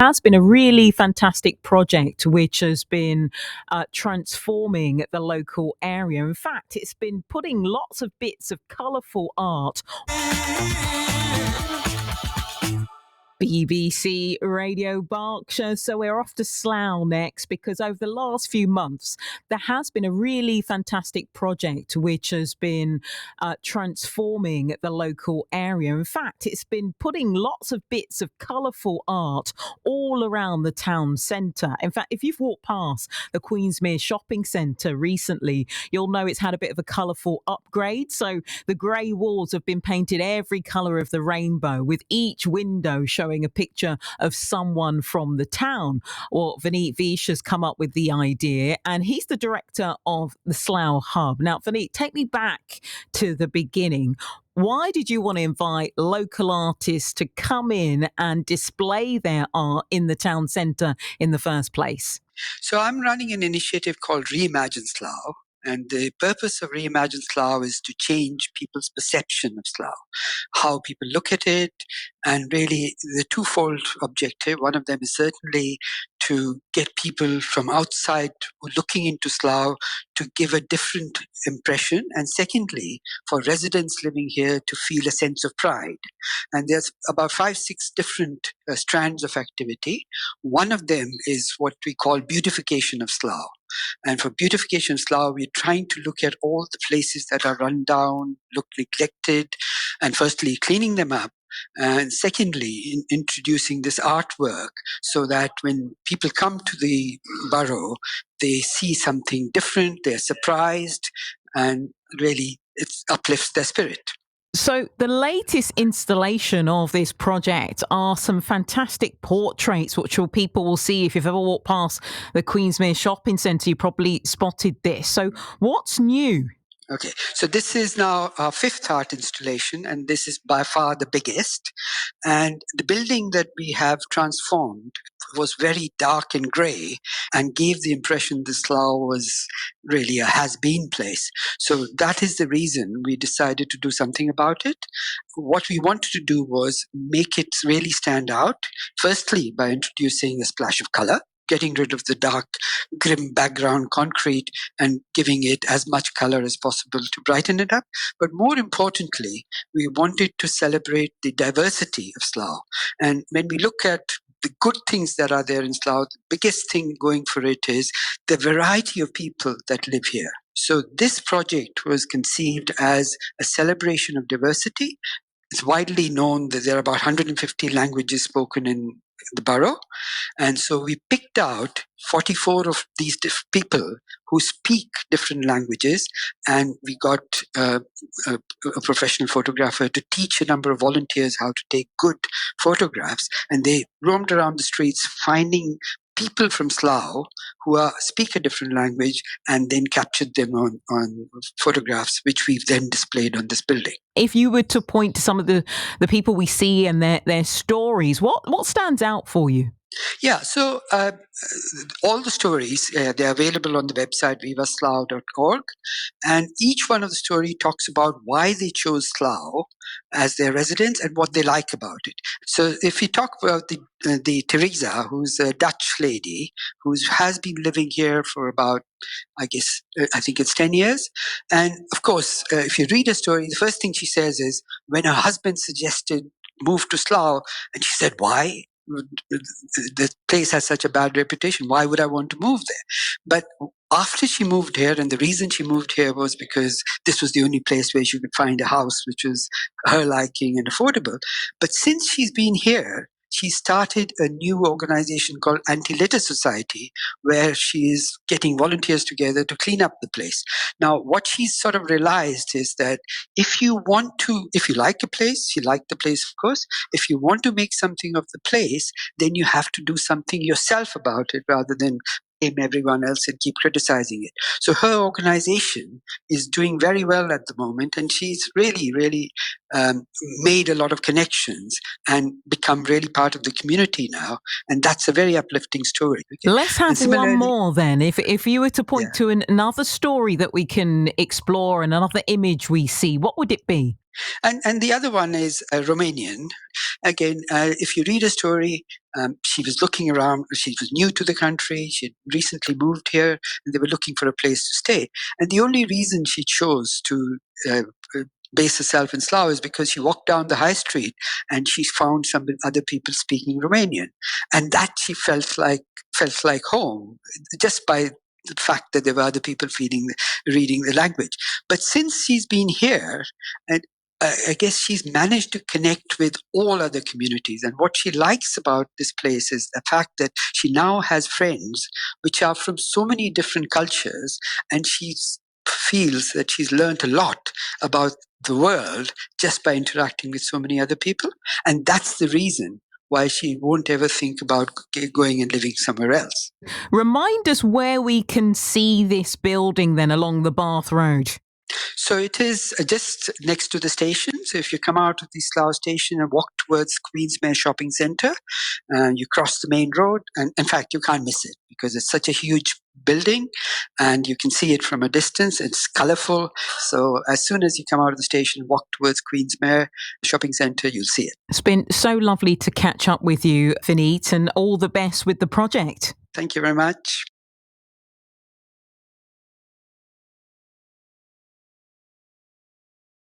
Has been a really fantastic project which has been transforming the local area. In fact, it's been putting lots of bits of colourful art. BBC Radio Berkshire. So we're off to Slough next because over the last few months, there has been a really fantastic project which has been transforming the local area. In fact, it's been putting lots of bits of colourful art all around the town centre. In fact, if you've walked past the Queensmere shopping centre recently, you'll know it's had a bit of a colourful upgrade. So the grey walls have been painted every colour of the rainbow, with each window showing a picture of someone from the town. Well, Vineet Vish has come up with the idea, and he's the director of the Slough Hub. Now, Vineet, take me back to the beginning. Why did you want to invite local artists to come in and display their art in the town centre in the first place? So I'm running an initiative called Reimagine Slough. And the purpose of Reimagine Slough is to change people's perception of Slough, how people look at it, and really the twofold objective. One of them is certainly to get people from outside looking into Slough to give a different impression. And secondly, for residents living here to feel a sense of pride. And there's about 5, 6 different strands of activity. One of them is what we call beautification of Slough. And for beautification of Slough, we're trying to look at all the places that are run down, look neglected, and firstly, cleaning them up. And secondly, introducing this artwork so that when people come to the borough, they see something different, they're surprised, and really it uplifts their spirit. So, the latest installation of this project are some fantastic portraits, which people will see if you've ever walked past the Queensmere shopping centre. You probably spotted this. So, what's new? Okay, so this is now our 5th art installation, and this is by far the biggest. And the building that we have transformed was very dark and grey and gave the impression the Slough was really a has-been place. So that is the reason we decided to do something about it. What we wanted to do was make it really stand out, firstly by introducing a splash of colour, getting rid of the dark, grim background concrete and giving it as much color as possible to brighten it up. But more importantly, we wanted to celebrate the diversity of Slough. And when we look at the good things that are there in Slough, the biggest thing going for it is the variety of people that live here. So this project was conceived as a celebration of diversity. It's widely known that there are about 150 languages spoken in the borough. And so we picked out 44 of these people who speak different languages, and we got a professional photographer to teach a number of volunteers how to take good photographs. And they roamed around the streets finding people from Slough who speak a different language and then captured them on photographs, which we've then displayed on this building. If you were to point to some of the people we see and their stories, what stands out for you? Yeah, so all the stories, they're available on the website vivaslough.org, and each one of the story talks about why they chose Slough as their residence and what they like about it. So if you talk about the Teresa, who's a Dutch lady who has been living here for about, I think it's 10 years. And of course, if you read a story, the first thing she says is when her husband suggested move to Slough, and she said, why? The place has such a bad reputation. Why would I want to move there? But after she moved here, and the reason she moved here was because this was the only place where she could find a house which was her liking and affordable. But since she's been here, she started a new organization called Anti-Litter Society, where she is getting volunteers together to clean up the place. Now, what she's sort of realized is that if you like a place, you like the place, of course. If you want to make something of the place, then you have to do something yourself about it rather than blame everyone else and keep criticizing it. So her organization is doing very well at the moment, and she's really, really made a lot of connections and become really part of the community now. And that's a very uplifting story. Let's have one more then. If you were to point to another story that we can explore and another image we see, what would it be? And the other one is Romanian. Again, if you read a story, she was looking around. She was new to the country. She had recently moved here, and they were looking for a place to stay. And the only reason she chose to uh, base herself in Slough is because she walked down the high street and she found some other people speaking Romanian, and that she felt like home just by the fact that there were other people reading the language. But since she's been here, and I guess she's managed to connect with all other communities. And what she likes about this place is the fact that she now has friends which are from so many different cultures, and she feels that she's learned a lot about the world just by interacting with so many other people. And that's the reason why she won't ever think about going and living somewhere else. Remind us where we can see this building then along the Bath Road. So it is just next to the station. So if you come out of the Slough station and walk towards Queensmere Shopping Centre, you cross the main road. And in fact, you can't miss it because it's such a huge building and you can see it from a distance. It's colourful. So as soon as you come out of the station, walk towards Queensmere Shopping Centre, you'll see it. It's been so lovely to catch up with you, Vineet, and all the best with the project. Thank you very much.